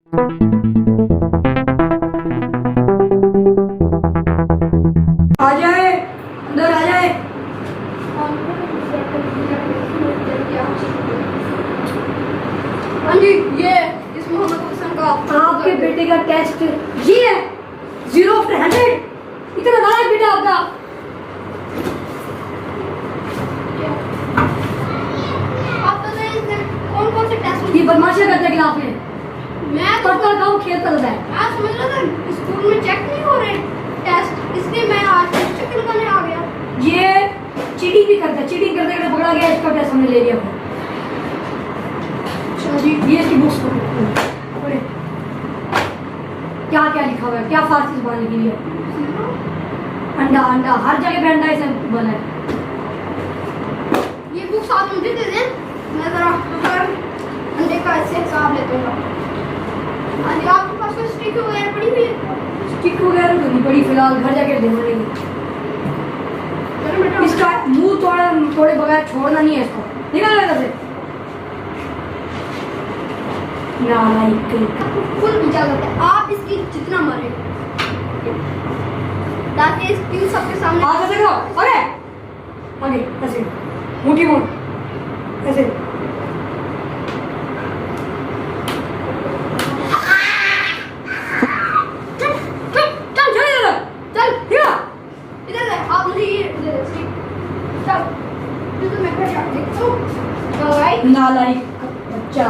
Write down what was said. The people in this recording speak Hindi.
आ जाए, अंदर आ जाए। हाँ जी, ये इस मोहम्मद हसन का आपके बेटे का टेस्ट ये है 0 of 100। इतना नाराज बेटा आपका। आप तो कौन कौन से टेस्ट ये बदमाशियां करते हैं क्लास में। मैं पढ़ता रहता खेलता रहता है। आज समझ रहा था स्कूल में चेक नहीं हो रहे टेस्ट, इसलिए मैं आज चेक लगाने आ गया। ये चीटिंग भी करता है, चीटिंग करते करते पकड़ा गया, इसका टेस्ट हमने ले लिया। अच्छा जी, ये इसकी बुक्स पढ़े क्या क्या लिखा हुआ है, क्या फारसी जुबान लिखी हुई है। अंडा अंडा, हर जगह पे अंडा ऐसे बना है। ये बुक्स आप मुझे दे दें, मैं जरा हर अंडे का ऐसे हिसाब लेता हूँ। आज आपके पास कोई स्टिक वगैरह पड़ी हुई है? स्टिक वगैरह तो नहीं पड़ी, फिलहाल घर जाके देना नहीं। इसका मुंह तोड़े बगैर छोड़ना नहीं है इसको। निकल गया से फुल इजाजत है, आप इसकी जितना मारे ताकि इसकी सबके सामने आगे देखो। अरे आगे ऐसे मुट्ठी मोड़ ऐसे। इधर से आप मुझे ये इधर से चल तो मैं क्या देखो तो भाई नालायक बच्चा।